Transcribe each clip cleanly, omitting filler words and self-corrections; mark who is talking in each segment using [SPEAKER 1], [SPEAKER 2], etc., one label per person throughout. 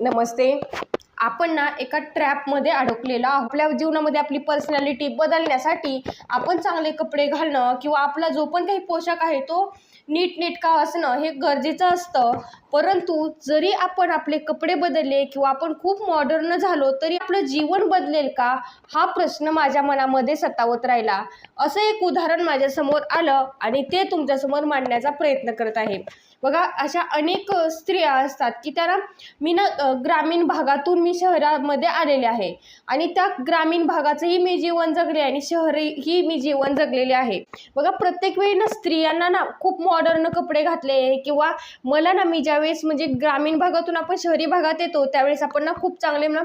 [SPEAKER 1] नमस्ते. आपण ना एका ट्रॅपमध्ये अडकलेलो आहोत. आपल्या जीवनामध्ये आपली पर्सनॅलिटी बदलण्यासाठी आपण चांगले कपडे घालणं किंवा आपला जो पण काही पोशाख आहे तो नीटनेटका असणं हे गरजेचं असतं. परंतु जरी आपण आपले कपडे बदलले किंवा आपण खूप मॉडर्न झालो तरी आपलं जीवन बदलेल का, हा प्रश्न माझ्या मनामध्ये सतावत राहिला. असं एक उदाहरण माझ्यासमोर आलं आणि ते तुमच्यासमोर मांडण्याचा प्रयत्न करत आहे. बघा, अशा अनेक स्त्रिया असतात की त्यांना ग्रामीण भागातून मी शहरामध्ये आलेले आहे आणि त्या ग्रामीण भागाचंही मी जीवन जगले आणि शहरीही मी जीवन जगलेले आहे. बघा, प्रत्येक वेळी ना स्त्रियांना ना खूप मॉडर्न कपडे घातले किंवा मला ना मी ज्यावेळेस म्हणजे ग्रामीण भागातून आपण शहरी भागात येतो त्यावेळेस आपण ना खूप चांगले ना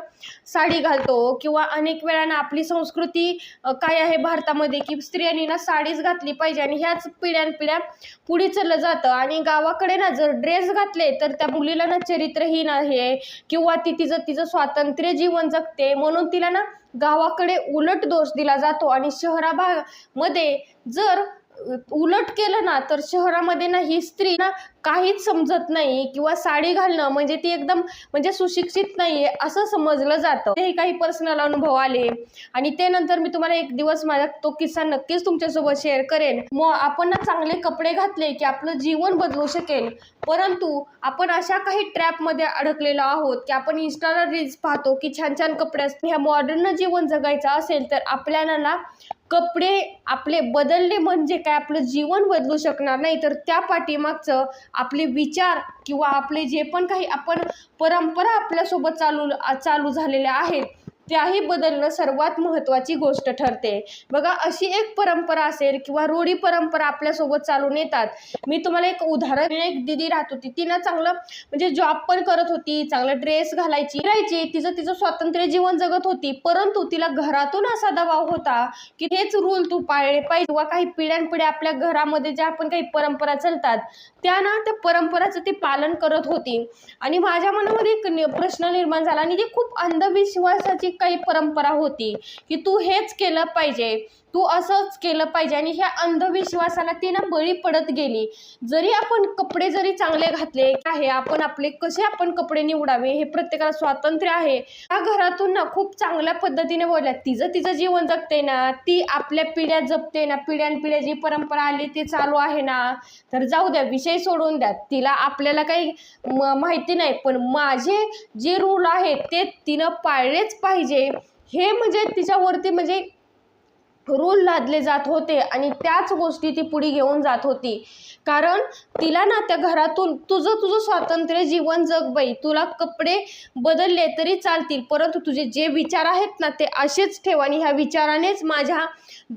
[SPEAKER 1] साडी घालतो किंवा अनेक वेळा ना आपली संस्कृती काय आहे भारतामध्ये की स्त्रियांनी ना साडीच घातली पाहिजे आणि ह्याच पिढ्यानपिढ्या पुढे चाललं जातं. आणि गावाकडे ना जर ड्रेस घातले तर त्या मुलीला ना चरित्रहीन आहे किंवा ती तिचं स्वातंत्र्य जीवन जगते म्हणून तिला ना गावाकडे उलट दोष दिला जातो. आणि शहरामध्ये जर उलट केलं ना तर शहरामध्ये ना ही स्त्री ना काहीच समजत नाही किंवा साडी घालणं म्हणजे ती एकदम म्हणजे सुशिक्षित नाही आहे असं समजलं जातं. ते काही पर्सनल अनुभव आले आणि ते नंतर मी तुम्हाला एक दिवस माझा तो किस्सा नक्कीच तुमच्यासोबत शेअर करेन. मग आपण ना चांगले कपडे घातले की आपलं जीवन बदलू शकेल. परंतु आपण अशा काही ट्रॅपमध्ये अडकलेलो आहोत की आपण इंस्टाला रील्स पाहतो की छान छान कपडे असतात. ह्या मॉडर्न जीवन जगायचं असेल तर आपल्याला ना कपडे आपले बदलले म्हणजे काय आपलं जीवन बदलू शकणार नाही, तर त्या पाठीमागचं आपले विचार किंवा आपले जे पण काही आपण परंपरा आपल्यासोबत चालू झालेल्या आहेत त्याही बदलणं सर्वात महत्त्वाची गोष्ट ठरते. बघा, अशी एक परंपरा असेल किंवा रूढी परंपरा आपल्यासोबत चालून येतात. मी तुम्हाला एक उदाहरण, एक दिदी राहत होती, ती ना चांगलं म्हणजे जॉब पण करत होती, चांगला ड्रेस घालायची, तिचं स्वातंत्र्य जीवन जगत होती. परंतु तिला घरातून असा दबाव होता की हेच रूल तू पाळले पाहिजे किंवा काही पिढ्यानपिढ्या आपल्या घरामध्ये ज्या पण काही परंपरा चालतात त्या परंपराचं ती पालन करत होती. आणि माझ्या मनामध्ये एक प्रश्न निर्माण झाला आणि ती खूप अंधविश्वासाची काही परंपरा होती की तू हेच केलं पाहिजे, तू असंच केलं पाहिजे आणि ह्या अंधविश्वासाला ती ना बळी पडत गेली. जरी आपण कपडे जरी चांगले घातले आहे, आपण आपले कसे आपण कपडे निवडावे हे प्रत्येकाला स्वातंत्र्य आहे. त्या घरातून ना खूप चांगल्या पद्धतीने बोलल्या, तिचं जीवन जगते ना, ती आपल्या पिढ्या जपते ना, पिढ्यानपिढ्या जी परंपरा आली ते चालू आहे ना, तर जाऊ द्या, विषय सोडून द्या, तिला आपल्याला काही माहिती नाही, पण माझे जे रूल आहेत ते तिनं पाळलेच पाहिजे हे म्हणजे तिच्यावरती म्हणजे रूल लादले जात होते आणि त्याच गोष्टी ती पुढे घेऊन जात होती. कारण तिला ना त्या घरातून तुझं स्वातंत्र्य जीवन जग बाई, तुला कपडे बदलले तरी चालतील परंतु तुझे जे विचार आहेत ना ते असेच ठेव आणि ह्या विचारानेच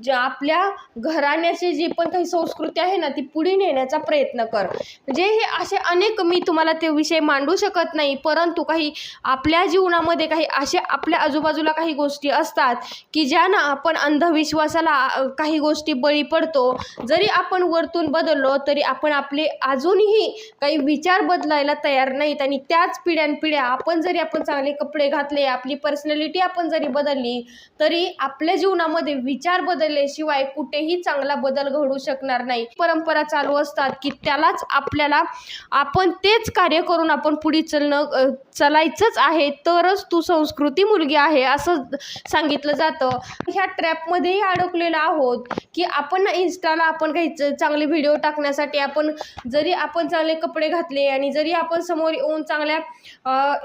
[SPEAKER 1] आपल्या घराण्याची जी पण काही संस्कृती आहे ना ती पुढे नेण्याचा प्रयत्न कर. म्हणजे हे असे अनेक मी तुम्हाला ते विषय मांडू शकत नाही, परंतु काही आपल्या जीवनामध्ये काही असे आपल्या आजूबाजूला काही गोष्टी असतात की ज्या ना आपण अंधविश्वासाला काही गोष्टी बळी पडतो. जरी आपण वरतून बदललो तरी आपण आपले अजूनही काही विचार बदलायला तयार नाहीत आणि त्याच पिढ्यानपिढ्या आपण चांगले कपडे घातले, आपली पर्सनॅलिटी आपण जरी बदलली तरी आपल्या जीवनामध्ये विचार बदलल्याशिवाय कुठेही चांगला बदल घडू शकणार नाही. परंपरा चालू असतात की त्यालाच आपण तेच कार्य करून आपण पुढे चालायचंच आहे, तरच तू संस्कृती मुलगी आहे असं सांगितलं जातं. ह्या ट्रॅपमध्येही अडकलेलो आहोत की आपण इंस्टाला आपण काही चांगले व्हिडिओ टाकण्यासाठी जरी आपण चांगले कपडे घातले आणि जरी आपण समोर येऊन चांगल्या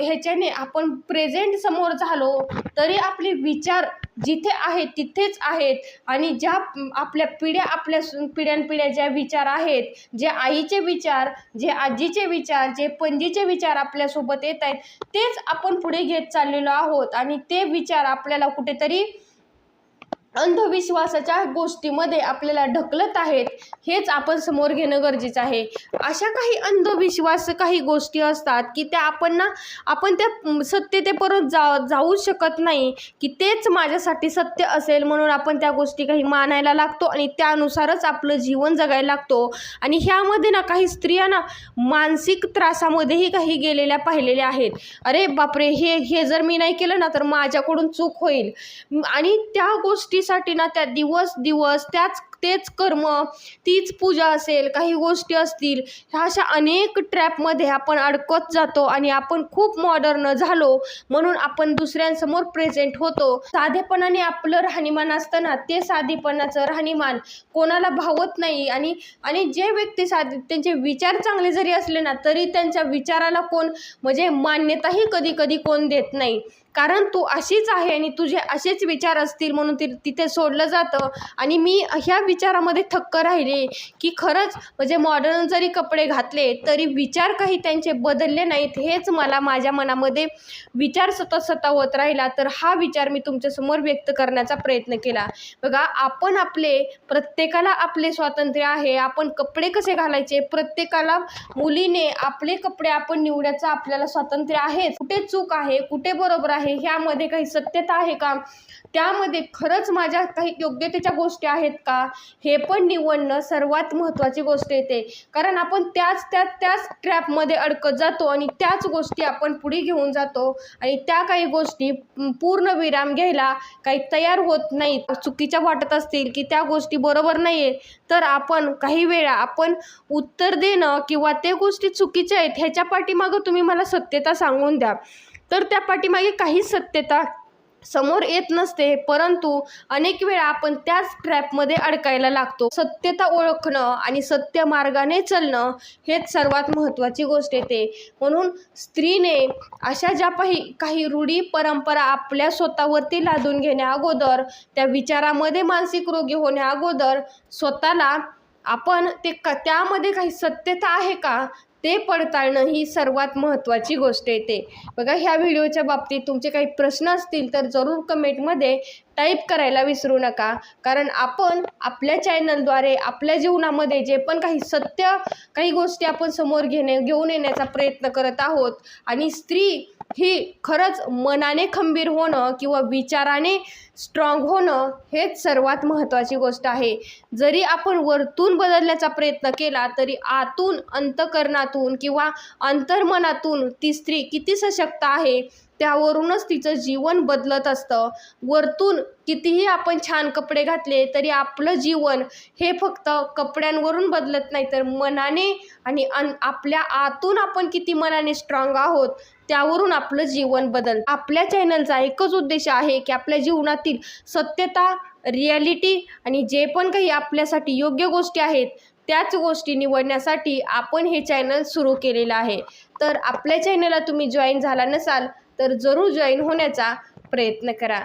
[SPEAKER 1] ह्याच्याने आपण प्रेझेंट समोर झालो तरी आपले विचार जिथे आहेत तिथेच आहेत. आणि ज्या आपल्या पिढ्यानपिढ्या ज्या विचार आहेत, जे आईचे विचार, जे आजीचे विचार, जे पणजीचे विचार आपल्यासोबत येत आहेत तेच आपण पुढे घेत चाललेलो आहोत आणि ते विचार आपल्याला कुठेतरी अंधविश्वासाच्या गोष्टीमध्ये आपल्याला ढकलत आहेत, हेच आपण समोर घेणं गरजेचं आहे. अशा काही अंधविश्वास काही गोष्टी असतात की त्या आपण त्या सत्यतेपर्यंत जाऊ शकत नाही की तेच माझ्यासाठी सत्य असेल म्हणून आपण त्या गोष्टी काही मानायला लागतो आणि त्यानुसारच आपलं जीवन जगायला लागतो. आणि ह्यामध्ये ना काही स्त्रिया ना मानसिक त्रासामध्येही काही गेलेल्या पाहिलेल्या आहेत. अरे बापरे, हे जर मी नाही केलं ना तर माझ्याकडून चूक होईल आणि त्या गोष्टी साठी ना त्या दिवस त्याच तेच कर्म, तीच पूजा असेल, काही गोष्टी असतील, ह्या अशा अनेक ट्रॅपमध्ये आपण अडकत जातो आणि आपण खूप मॉडर्न झालो म्हणून आपण दुसऱ्यांसमोर प्रेझेंट होतो. साधेपणाने आपलं राहणीमान असतं ना, ते साधेपणाचं राहणीमान कोणाला भावत नाही. आणि जे व्यक्ती साधे, त्यांचे विचार चांगले जरी असले ना, तरी त्यांच्या विचाराला कोण म्हणजे मान्यताही कधी कधी कोण देत नाही. कारण तू अशीच आहे आणि तुझे असेच विचार असतील म्हणून तिथे सोडलं जातं. आणि मी ह्या विचारामध्ये थक्क राहिले की खरंच म्हणजे मॉडर्न जरी कपडे घातले तरी विचार काही त्यांचे बदलले नाहीत. हेच मला माझ्या मनामध्ये विचार सतावत राहिला. तर हा विचार मी तुमच्यासमोर व्यक्त करण्याचा प्रयत्न केला. बघा, आपण प्रत्येकाला आपले स्वातंत्र्य आहे. आपण कपडे कसे घालायचे, प्रत्येकाला, मुलीने आपले कपडे आपण निवडायचं आपल्याला स्वातंत्र्य आहे. कुठे चूक आहे, कुठे बरोबर आहे, ह्यामध्ये काही सत्यता आहे का, त्यामध्ये खरंच माझ्या काही योग्यतेच्या गोष्टी आहेत का, हे पण निवडणं सर्वात महत्त्वाची गोष्ट येते. कारण आपण त्याच ट्रॅपमध्ये अडकत जातो आणि त्याच गोष्टी आपण पुढे घेऊन जातो आणि त्या काही गोष्टी पूर्ण विराम घ्यायला काही तयार होत नाहीत. चुकीच्या वाटत असतील की त्या गोष्टी बरोबर नाही आहेत, तर आपण काही वेळा आपण उत्तर देणं किंवा त्या गोष्टी चुकीच्या आहेत ह्याच्या पाठीमागं तुम्ही मला सत्यता सांगून द्या. तर त्या पाठीमागे काहीच सत्यता समोर येत नसते, परंतु अनेक वेळा आपण त्याच ट्रॅपमध्ये अडकायला लागतो. सत्यता ओळखणं आणि सत्य मार्गाने चालणं हेच सर्वात महत्त्वाची गोष्ट येते. म्हणून स्त्रीने अशा ज्या काही रूढी परंपरा आपल्या स्वतःवरती लादून घेण्या अगोदर, त्या विचारामध्ये मानसिक रोगी होण्या अगोदर स्वतःला आपण त्यामध्ये काही सत्यता आहे का ते पडताळणं ही सर्वात महत्त्वाची गोष्ट येते. बघा, ह्या व्हिडिओच्या बाबतीत तुमचे काही प्रश्न असतील तर जरूर कमेंटमध्ये टाईप करायला विसरू नका. कारण आपण आपल्या चॅनलद्वारे आपल्या जीवनामध्ये जे पण काही सत्य काही गोष्टी आपण समोर घेऊन येण्याचा प्रयत्न करत आहोत. आणि स्त्री ही खरंच मनाने खंबीर होणं किंवा विचाराने स्ट्रॉंग होणं हेच सर्वात महत्त्वाची गोष्ट आहे. जरी आपण वरतून बदलण्याचा प्रयत्न केला तरी आतून, अंतःकरणातून किंवा अंतर्मनातून ती स्त्री किती सशक्त आहे त्यावरूनच तिचं जीवन बदलत असतं. वरतून कितीही आपण छान कपडे घातले तरी आपलं जीवन हे फक्त कपड्यांवरून बदलत नाही, तर मनाने आणि आपल्या आतून आपण किती मनाने स्ट्रॉंग आहोत त्यावरून आपलं जीवन बदलतं. आपल्या चॅनलचा एकच उद्देश आहे की आपल्या जीवनातील सत्यता, रिॲलिटी आणि जे पण काही आपल्यासाठी योग्य गोष्टी आहेत त्याच गोष्टी निवडण्यासाठी आपण हे चॅनल सुरू केलेलं आहे. तर आपल्या चॅनलला तुम्ही जॉईन झाला नसाल तर जरूर जॉईन होण्याचा प्रयत्न करा.